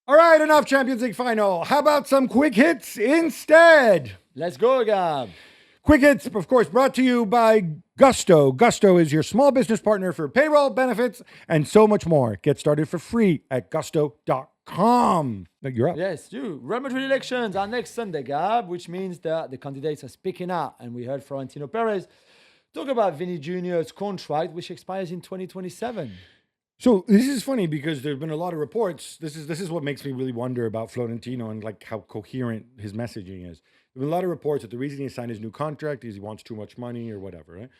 All right, enough Champions League final. How about some quick hits instead? Let's go, Gab. Quick hits, of course, brought to you by Gusto. Gusto is your small business partner for payroll, benefits, and so much more. Get started for free at gusto.com. Now you're up. Yes, you. Real Madrid elections are next Sunday, Gab, which means that the candidates are speaking out. And we heard Florentino Perez talk about Vinny Jr.'s contract, which expires in 2027. So this is funny because there's been a lot of reports. This is what makes me really wonder about Florentino and like how coherent his messaging is. There's been a lot of reports that the reason he signed his new contract is he wants too much money or whatever, right?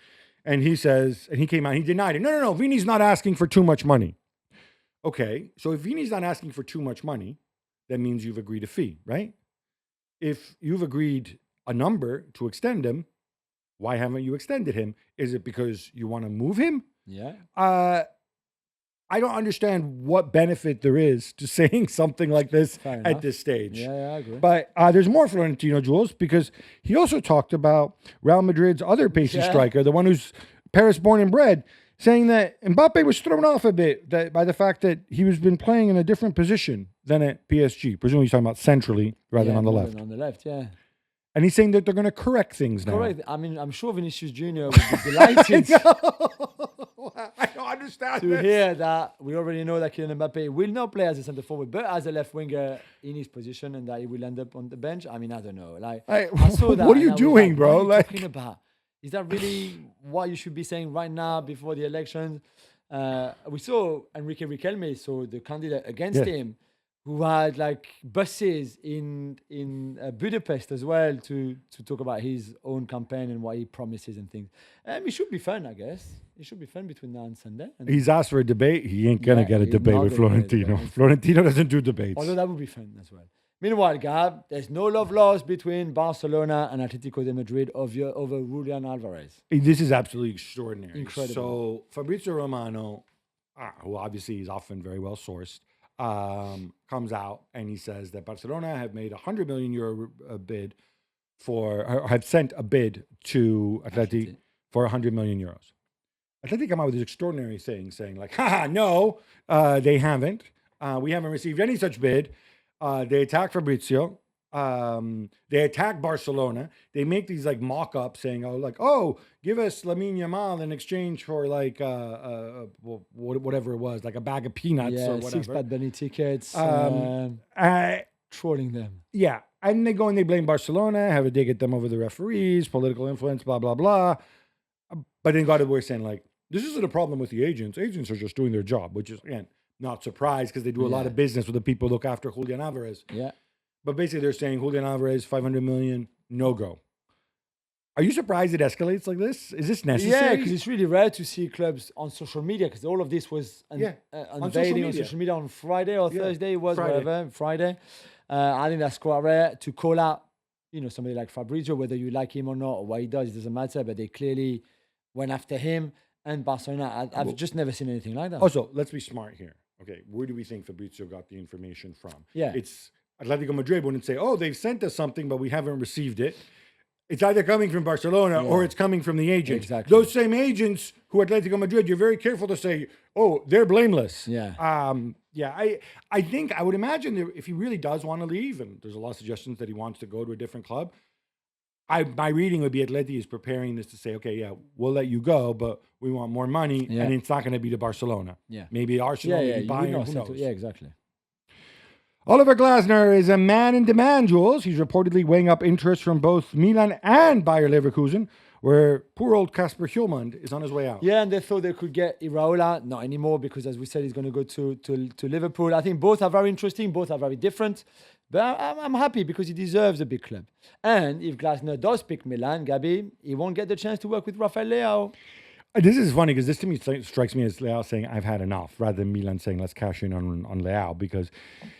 And he says, and he came out, he denied it. No, Vini's not asking for too much money. Okay, so if Vini's not asking for too much money, that means you've agreed a fee, right? If you've agreed a number to extend him, why haven't you extended him? Is it because you want to move him? Yeah. I don't understand what benefit there is to saying something like this at this stage. Yeah, I agree. But there's more Florentino, Jules, because he also talked about Real Madrid's other pacey striker, the one who's Paris-born and bred, saying that Mbappe was thrown off a bit by the fact that he was been playing in a different position than at PSG. Presumably he's talking about centrally rather than on the left. On the left, yeah. And he's saying that they're going to correct things now. Correct. I mean, I'm sure Vinicius Jr. would be delighted I don't understand to hear that. We already know that Kylian Mbappe will not play as a centre forward, but as a left winger in his position, and that he will end up on the bench. I mean, I don't know. Like, I saw that. What are you doing, bro? What are you talking about? Is that really what you should be saying right now before the elections? We saw Enrique Riquelme, so the candidate against him, who had like buses in Budapest as well to talk about his own campaign and what he promises and things. It should be fun, I guess. It should be fun between now and Sunday. And he's asked for a debate. He ain't going to get a debate with Florentino. Florentino doesn't do debates. Although that would be fun as well. Meanwhile, Gab, there's no love lost between Barcelona and Atletico de Madrid over Julien Alvarez. This is absolutely extraordinary. Incredible. So Fabrizio Romano, who obviously is often very well sourced, comes out and he says that Barcelona have made €100 million bid or have sent a bid to Atleti for €100 million. Atleti come out with this extraordinary thing saying like, no, they haven't. We haven't received any such bid. They attack Fabrizio. They attack Barcelona. They make these like mock-ups saying, give us Lamine Yamal in exchange for like whatever it was, like a bag of peanuts or whatever. 6 Bad Bunny tickets. Trolling them. Yeah. And they go and they blame Barcelona, have a dig at them over the referees, political influence, blah, blah, blah. But then God, we're saying like, this isn't a problem with the agents. Agents are just doing their job, which is, again, not surprised because they do a lot of business with the people who look after Julian Alvarez. Yeah. But basically they're saying Julian Alvarez, $500 million, no go. Are you surprised it escalates like this? Is this necessary? Yeah, because it's really rare to see clubs on social media because all of this was unveiling on social media on Friday or Thursday. It was Friday. I think that's quite rare to call out, somebody like Fabrizio, whether you like him or not, or what he does, it doesn't matter. But they clearly went after him and Barcelona. I've just never seen anything like that. Also, let's be smart here. Okay, where do we think Fabrizio got the information from? Yeah. It's Atletico Madrid wouldn't say, they've sent us something, but we haven't received it. It's either coming from Barcelona or it's coming from the agents. Exactly. Those same agents who Atletico Madrid, you're very careful to say, they're blameless. Yeah. I think, I would imagine if he really does want to leave, and there's a lot of suggestions that he wants to go to a different club, my reading would be Atleti is preparing this to say, we'll let you go, but we want more money, and it's not going to be to Barcelona. Yeah. Maybe Arsenal, maybe Bayern, who knows? Yeah, exactly. Oliver Glasner is a man in demand, Jules. He's reportedly weighing up interest from both Milan and Bayer Leverkusen, where poor old Kasper Hjulmand is on his way out. Yeah, and they thought they could get Iraola. Not anymore, because as we said, he's going to go to Liverpool. I think both are very interesting. Both are very different. But I'm happy because he deserves a big club. And if Glasner does pick Milan, Gabi, he won't get the chance to work with Rafael Leao. This is funny because this to me strikes me as Leao saying, I've had enough, rather than Milan saying, let's cash in on Leao, because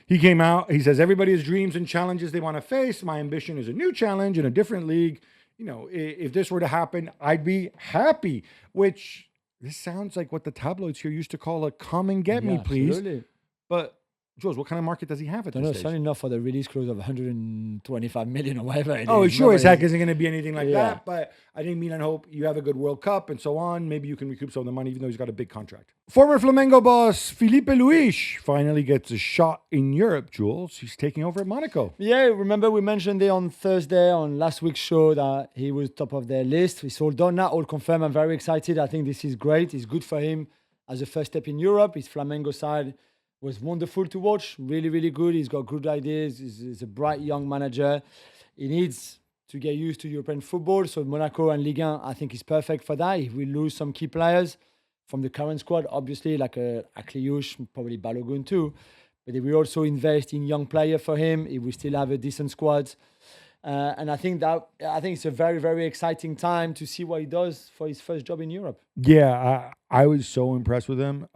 he came out, he says, everybody has dreams and challenges they want to face. My ambition is a new challenge in a different league. If this were to happen, I'd be happy, which this sounds like what the tabloids here used to call a come and get me, please. Absolutely. But Jules, what kind of market does he have at Don't this know, stage? certainly not for the release clause of 125 million or whatever it Oh, is. sure as heck Nobody- isn't going to be anything like Yeah. that. But I think Milan hope you have a good World Cup and so on. Maybe you can recoup some of the money, even though he's got a big contract. Former Flamengo boss Felipe Luis finally gets a shot in Europe, Jules. He's taking over at Monaco. Yeah, remember we mentioned it on Thursday on last week's show that he was top of their list. It's all done now, all confirmed. I'm very excited. I think this is great. It's good for him as a first step in Europe. His Flamengo side was wonderful to watch. Really, really good. He's got good ideas. He's a bright young manager. He needs to get used to European football. So Monaco and Ligue 1, I think, is perfect for that. If we lose some key players from the current squad, obviously, like Akliouche, probably Balogun too. But if we also invest in young player for him, if we still have a decent squad. And I think it's a very, very exciting time to see what he does for his first job in Europe. Yeah, I was so impressed with him.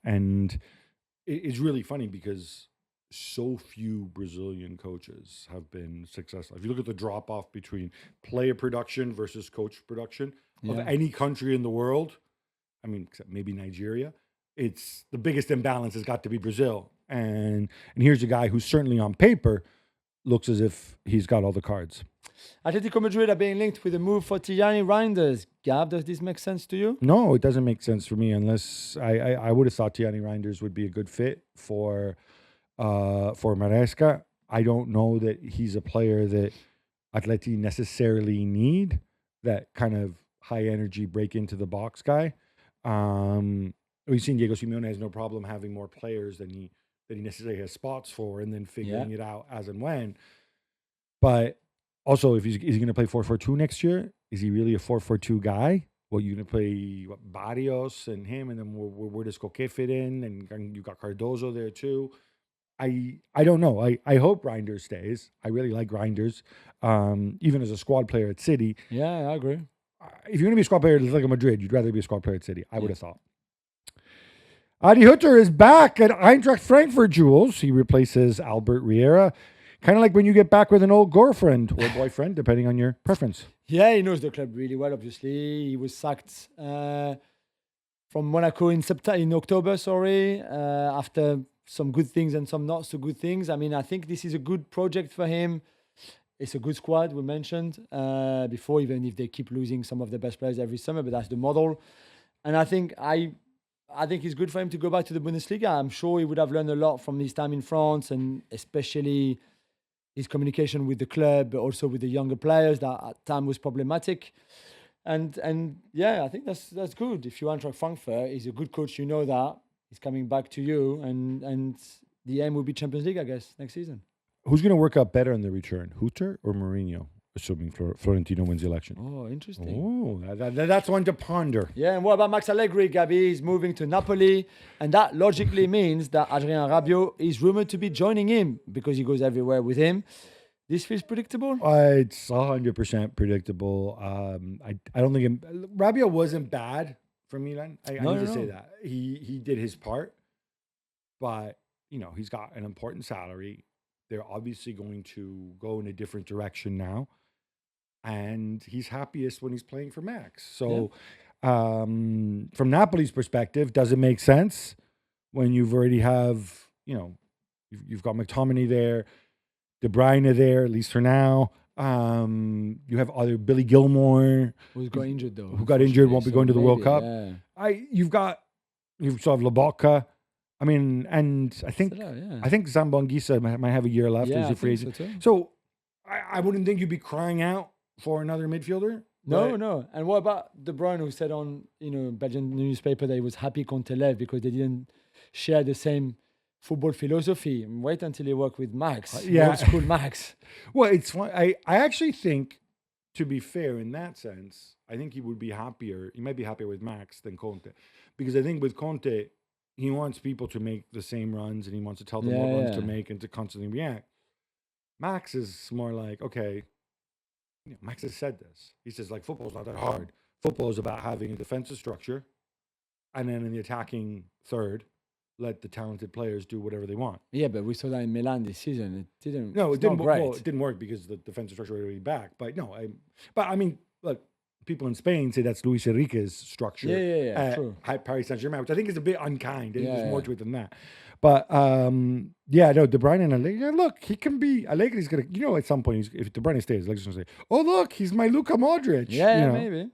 And it's really funny because so few Brazilian coaches have been successful. If you look at the drop off between player production versus coach production of Yeah. any country in the world, I mean, except maybe Nigeria, it's the biggest imbalance has got to be Brazil. And here's a guy who certainly on paper looks as if he's got all the cards. Atletico Madrid are being linked with a move for Tijani Reinders. Gab, does this make sense to you? No, it doesn't make sense for me unless I would have thought Tiani Reinders would be a good fit for Maresca. I don't know that he's a player that Atleti necessarily need, that kind of high energy break into the box guy. We've seen Diego Simeone has no problem having more players than he necessarily has spots for, and then figuring it out as and when. But also, if is he going to play 4-4-2 next year? Is he really a 4-4-2 guy? Well, you're going to play Barrios and him, and then where does Coque fit in? And you got Cardozo there too. I don't know. I hope Reinders stays. I really like Reinders, even as a squad player at City. Yeah, I agree. If you're going to be a squad player at Atletico Madrid, you'd rather be a squad player at City. I would have thought. Adi Hütter is back at Eintracht Frankfurt, Jules. He replaces Albert Riera. Kind of like when you get back with an old girlfriend or boyfriend, depending on your preference. Yeah, he knows the club really well, obviously. He was sacked from Monaco in October, after some good things and some not so good things. I mean, I think this is a good project for him. It's a good squad, we mentioned before, even if they keep losing some of the best players every summer, but that's the model. And I think it's good for him to go back to the Bundesliga. I'm sure he would have learned a lot from his time in France, and especially his communication with the club, but also with the younger players that at time was problematic. And yeah, I think that's good. If you Eintracht Frankfurt, he's a good coach, you know that. He's coming back to you, and the aim will be Champions League, I guess, next season. Who's going to work out better in the return, Hütter or Mourinho, assuming Florentino wins the election? Oh, interesting. Oh, that's one to ponder. Yeah, and what about Max Allegri, Gabi? He's moving to Napoli, and that logically means that Adrien Rabiot is rumored to be joining him because he goes everywhere with him. This feels predictable? It's 100% predictable. I don't think Rabiot wasn't bad for Milan. I need to say that. He did his part, but he's got an important salary. They're obviously going to go in a different direction now. And he's happiest when he's playing for Max. So from Napoli's perspective, does it make sense when you've already have, you've got McTominay there, De Bruyne there, at least for now. You have other Billy Gilmore. Who's got injured, though. Who got injured, won't be going to the World Cup. Yeah. You still have Lobotka. I mean, and I think Zambonguisa might have a year left as a free agent. So I wouldn't think you'd be crying out for another midfielder. No. And what about De Bruyne, who said on Belgian newspaper that he was happy Conte left because they didn't share the same football philosophy? Wait until he work with Max. Old school Max. Well, it's fun. I actually think, to be fair in that sense, I think he would be happier. He might be happier with Max than Conte, because I think with Conte, he wants people to make the same runs and he wants to tell them what runs to make and to constantly react. Max is more like, okay, Max has said this. He says, like, football's not that hard. Football is about having a defensive structure, and then in the attacking third, let the talented players do whatever they want. Yeah, but we saw that in Milan this season. It didn't. No, it didn't. Great. Well, it didn't work because the defensive structure was already back. But no, I mean, look, people in Spain say that's Luis Enrique's structure. Yeah, true. At Paris Saint-Germain, which I think is a bit unkind. There's more to it than that. But yeah, no, De Bruyne and Allegri. Yeah, look, he can be. Allegri's gonna. At some point, if De Bruyne stays, Allegri's gonna say, "Oh, look, he's my Luka Modric." Yeah, maybe.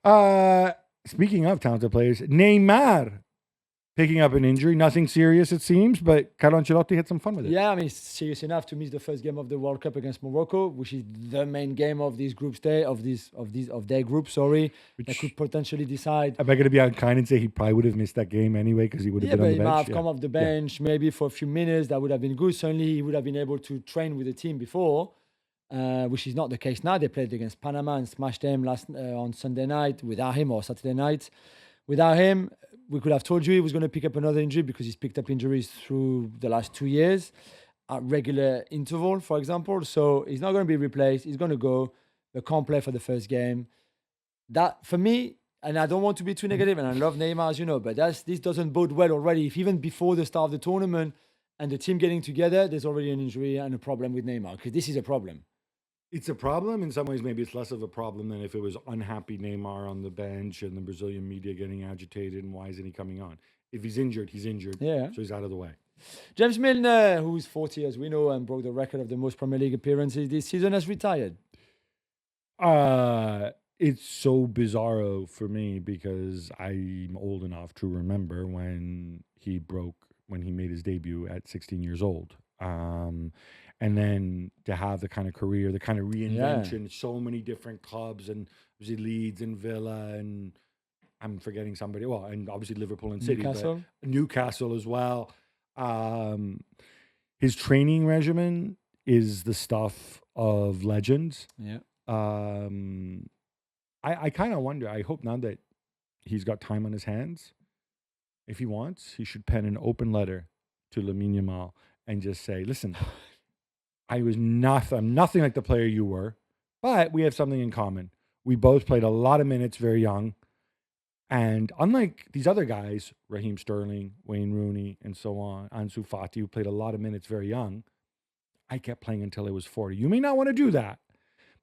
Uh, Speaking of talented players, Neymar picking up an injury. Nothing serious, it seems, but Carlo Ancelotti had some fun with it. Yeah, I mean, it's serious enough to miss the first game of the World Cup against Morocco, which is the main game of this group stage of their group. Sorry, that could potentially decide. Am I going to be unkind and say he probably would have missed that game anyway because he would have been on the He bench? might have come off the bench maybe for a few minutes. That would have been good. Certainly, he would have been able to train with the team before, which is not the case now. They played against Panama and smashed them on Sunday night without him, or Saturday night without him. We could have told you he was going to pick up another injury because he's picked up injuries through the last 2 years at regular interval, for example. So he's not going to be replaced. He's going to go. They can't play for the first game. That, for me, and I don't want to be too negative, and I love Neymar, as you know, but this doesn't bode well already. If even before the start of the tournament and the team getting together, there's already an injury and a problem with Neymar, because this is a problem. It's a problem. In some ways, maybe it's less of a problem than if it was unhappy Neymar on the bench and the Brazilian media getting agitated and why isn't he coming on? If he's injured, he's injured. Yeah. So he's out of the way. James Milner, who's 40, as we know, and broke the record of the most Premier League appearances this season, has retired. It's so bizarro for me because I'm old enough to remember when he made his debut at 16 years old. And then to have the kind of career, the kind of reinvention, so many different clubs, and obviously Leeds and Villa, and I'm forgetting somebody. Well, and obviously Liverpool and City, Newcastle. but Newcastle as well. His training regimen is the stuff of legends. Yeah. I kind of wonder. I hope now that he's got time on his hands, if he wants, he should pen an open letter to Lamine Yamal and just say, "Listen, I'm nothing like the player you were, but we have something in common. We both played a lot of minutes very young. And unlike these other guys, Raheem Sterling, Wayne Rooney, and so on, Ansu Fati, who played a lot of minutes very young, I kept playing until I was 40. You may not want to do that,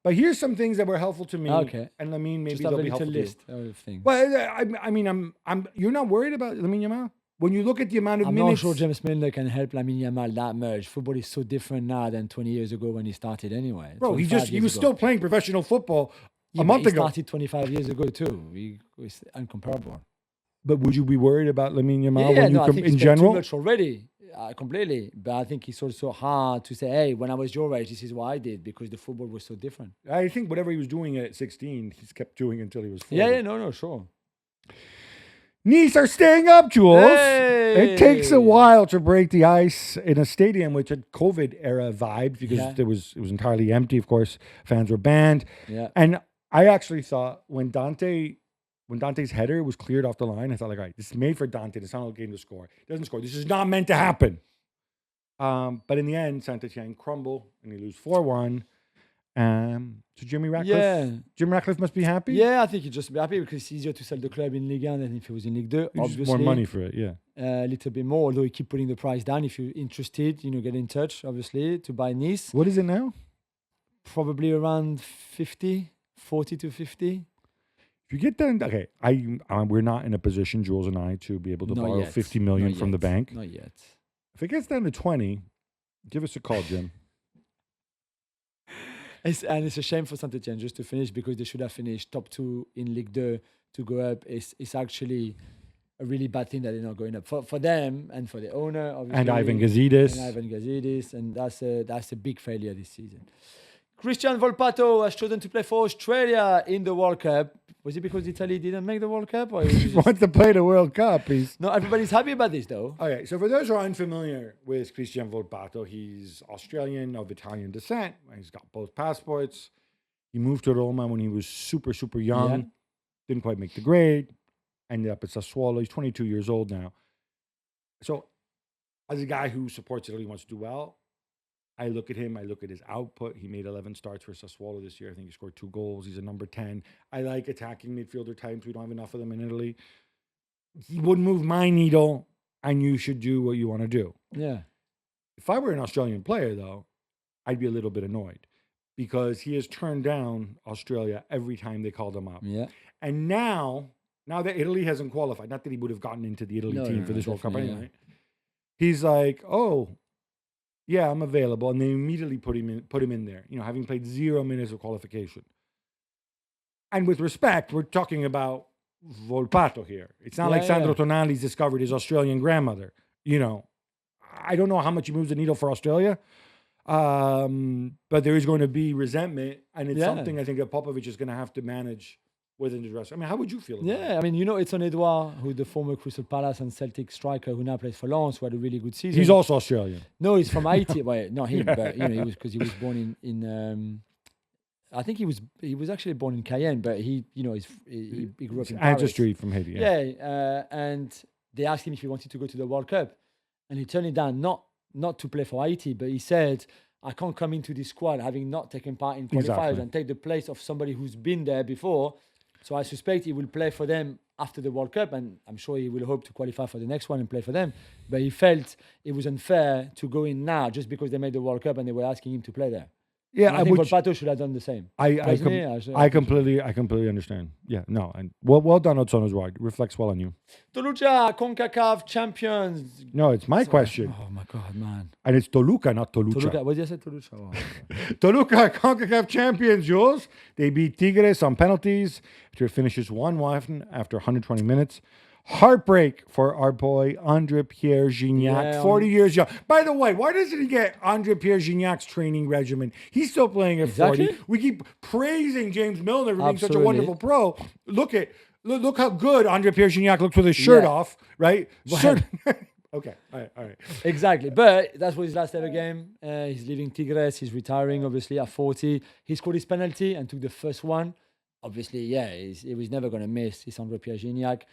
but here's some things that were helpful to me. Okay. And Lamine, maybe Just they'll have a be little helpful list to you. of things. Well, you're not worried about Lamine Yamal? When you look at the amount of I'm minutes... not sure James Milner can help Lamine Yamal that much. Football is so different now than 20 years ago when he started anyway. Bro, he was still playing professional football a month he ago. He started 25 years ago too. It's incomparable. But would you be worried about Lamine Yamal I think in general? Too much already, completely. But I think it's also hard to say, hey, when I was your age, this is what I did, because the football was so different. I think whatever he was doing at 16, he's kept doing until he was 40. Yeah, no, sure. Nice are staying up, Jules. Hey! It takes a while to break the ice in a stadium which had COVID era vibes because it was entirely empty. Of course, fans were banned. Yeah. And I actually thought when Dante's header was cleared off the line, I thought, like, all right, this is made for Dante. It's not a game to score. He doesn't score. This is not meant to happen. But in the end, Saint-Etienne crumble and they lose 4-1. So Jimmy Ratcliffe must be happy? Yeah, I think he'd just be happy because it's easier to sell the club in Ligue 1 than if he was in Ligue 2. Obviously, more money for it, yeah. A little bit more, although he keep putting the price down. If you're interested, get in touch, obviously, to buy Nice. What is it now? Probably around 40 to 50. If you get down, okay, we're not in a position, Jules and I, to be able to borrow 50 million from the bank. Not yet. If it gets down to 20, give us a call, Jim. It's a shame for Saint-Etienne, just to finish, because they should have finished top 2 in Ligue 2 to go up. It's actually a really bad thing that they're not going up for them and for the owner, obviously. And Ivan Gazidis. And that's a big failure this season. Christian Volpato has chosen to play for Australia in the World Cup. Was it because Italy didn't make the World Cup? Or he wants to play the World Cup. No, everybody's happy about this, though. Okay, so for those who are unfamiliar with Christian Volpato, he's Australian of Italian descent. He's got both passports. He moved to Roma when he was super, super young. Yeah. Didn't quite make the grade. Ended up at Sassuolo. He's 22 years old now. So as a guy who supports Italy, wants to do well, I look at him, I look at his output. He made 11 starts for Sassuolo this year. I think he scored 2 goals. He's a number 10. I like attacking midfielder types. We don't have enough of them in Italy. He would move my needle, and you should do what you want to do. Yeah. If I were an Australian player, though, I'd be a little bit annoyed because he has turned down Australia every time they called him up. Yeah. And now that Italy hasn't qualified, not that he would have gotten into the Italy team for this World Cup anyway, he's like, "Oh, yeah, I'm available," and they immediately put him in there. Having played 0 minutes of qualification. And with respect, we're talking about Volpato here. It's not like Sandro Tonali's discovered his Australian grandmother. I don't know how much he moves the needle for Australia, but there is going to be resentment, and it's something I think that Popovic is going to have to manage within the dressing. I mean, how would you feel about it? Yeah, I mean, it's on Edouard, who the former Crystal Palace and Celtic striker who now plays for Lens, who had a really good season. He's also Australian. No, he's from Haiti. Well, not him, but he was born in I think he was actually born in Cayenne, but he grew up in Paris. Ancestry from Haiti. Yeah, and they asked him if he wanted to go to the World Cup, and he turned it down, not to play for Haiti, but he said, "I can't come into this squad having not taken part in qualifiers and take the place of somebody who's been there before." So I suspect he will play for them after the World Cup, and I'm sure he will hope to qualify for the next one and play for them. But he felt it was unfair to go in now just because they made the World Cup and they were asking him to play there. Yeah, and I think Volpato should have done the same. I completely understand. Yeah, no, and well done, Otsono's wide. Reflects well on you. Toluca, CONCACAF champions. No, it's my question. Oh my God, man! And it's Toluca, not Toluca. Toluca, what did you say, Toluca? Oh, Toluca, CONCACAF champions, Jules. They beat Tigres on penalties. It finishes 1-1 after 120 minutes. Heartbreak for our boy Andre Pierre Gignac, 40 years young. By the way, why doesn't he get Andre Pierre Gignac's training regimen? He's still playing at 40. We keep praising James Milner for being such a wonderful pro. Look how good Andre Pierre Gignac looks with his shirt off, right? Okay, all right. Exactly, but that was his last ever game. He's leaving Tigres. He's retiring, obviously, at 40. He scored his penalty and took the first one. Obviously, he was never going to miss. It's Andre Pierre Gignac.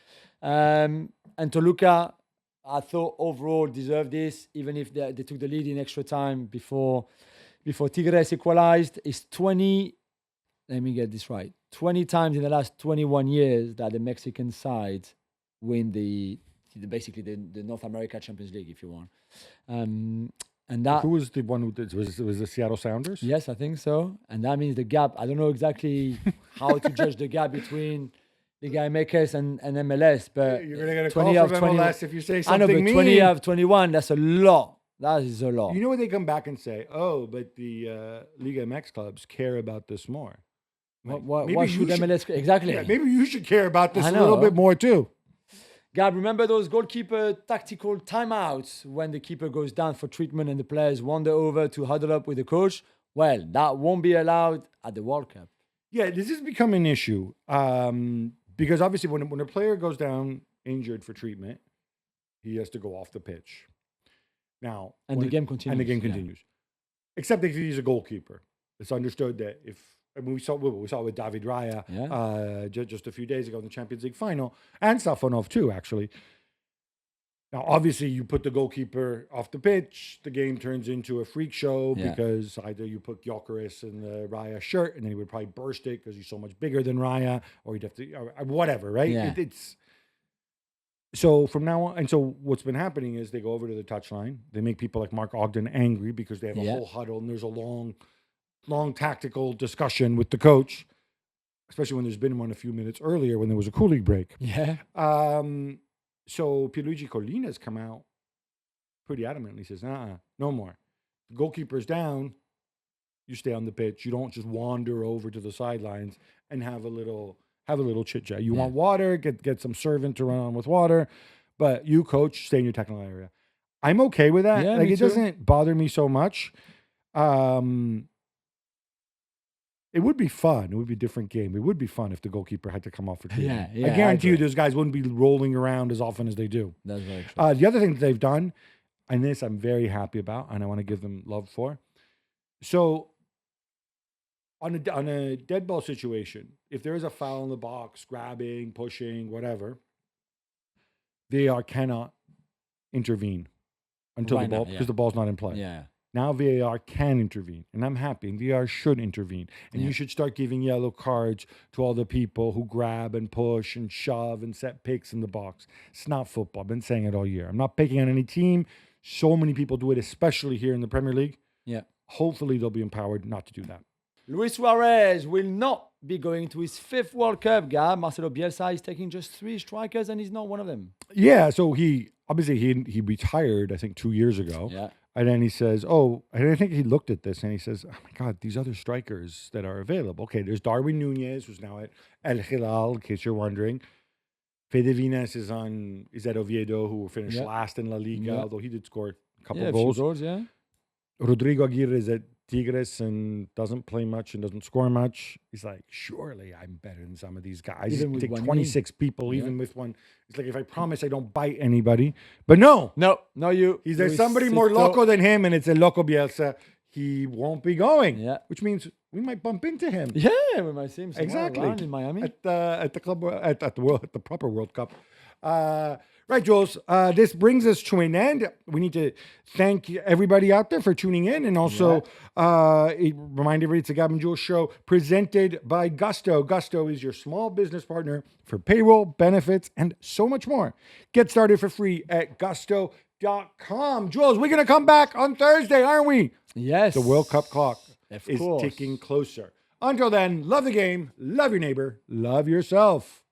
And Toluca, I thought overall deserved this, even if they took the lead in extra time before Tigres equalized. It's 20, let me get this right, 20 times in the last 21 years that the Mexican side win basically the North America Champions League, if you want. And that, who was the one who did? Was the Seattle Sounders? Yes, I think so. And that means the gap. I don't know exactly how to judge the gap between Liga MX and MLS, but you're gonna get a call from MLS if you say something mean. I know, but 20 out of 21, that's a lot. That is a lot. You know what they come back and say? Oh, but the Liga MX clubs care about this more. Why should MLS? Exactly. Yeah, maybe you should care about this a little bit more too. Gab, remember those goalkeeper tactical timeouts when the keeper goes down for treatment and the players wander over to huddle up with the coach? Well, that won't be allowed at the World Cup. Yeah, this has become an issue because obviously when a player goes down injured for treatment, he has to go off the pitch. Now, the game continues. Except if he's a goalkeeper. It's understood that we saw it with David Raya just a few days ago in the Champions League final, and Safonov too, actually. Now, obviously, you put the goalkeeper off the pitch, the game turns into a freak show because either you put Gyökeres in the Raya shirt, and then he would probably burst it because he's so much bigger than Raya, or he'd have to, or whatever, right? Yeah. So from now on, and so what's been happening is they go over to the touchline, they make people like Mark Ogden angry because they have a whole huddle, and there's a long tactical discussion with the coach, especially when there's been one a few minutes earlier when there was a cooling break. Yeah. So Pierluigi Collina's come out pretty adamantly. He says, no more. The goalkeeper's down. You stay on the pitch. You don't just wander over to the sidelines and have a little chit chat. You want water, get some servant to run on with water, but you, coach, stay in your technical area. I'm okay with that. Yeah, it doesn't bother me so much. It would be fun. It would be a different game. It would be fun if the goalkeeper had to come off for treatment. Yeah, I guarantee you those guys wouldn't be rolling around as often as they do. That's very true. The other thing that they've done, and this I'm very happy about, and I want to give them love for. So on a dead ball situation, if there is a foul in the box, grabbing, pushing, whatever, VAR cannot intervene until the ball, because the ball's not in play. Yeah. Now VAR can intervene, and I'm happy. And VAR should intervene, and you should start giving yellow cards to all the people who grab and push and shove and set picks in the box. It's not football. I've been saying it all year. I'm not picking on any team. So many people do it, especially here in the Premier League. Yeah. Hopefully they'll be empowered not to do that. Luis Suarez will not be going to his 5th World Cup, Gab. Marcelo Bielsa is taking just 3 strikers, and he's not one of them. Yeah, so he obviously he retired, I think 2 years ago. Yeah. And then he says, oh, and I think he looked at this and he says, oh my God, these other strikers that are available. Okay, there's Darwin Nunez, who's now at El Hilal, in case you're wondering. Fede Vinas is at Oviedo, who finished last in La Liga, although he did score a couple goals. A few goals, yeah. Rodrigo Aguirre is at Tigres and doesn't play much and doesn't score much. He's like, surely I'm better than some of these guys. Even You with take one 26 people, even with one. It's like, if I promise I don't bite anybody. But no, you. there's somebody more loco than him, and it's a Loco Bielsa. He won't be going. Yeah. Which means we might bump into him. Yeah, we might see him around in Miami. At the club at the proper World Cup. Right, Jules. This brings us to an end. We need to thank everybody out there for tuning in, and also remind everybody it's a Gab and Jules show presented by Gusto. Gusto is your small business partner for payroll, benefits, and so much more. Get started for free at gusto.com. Jules, we're gonna come back on Thursday, aren't we? Yes. The World Cup clock is ticking closer. Until then, love the game, love your neighbor, love yourself.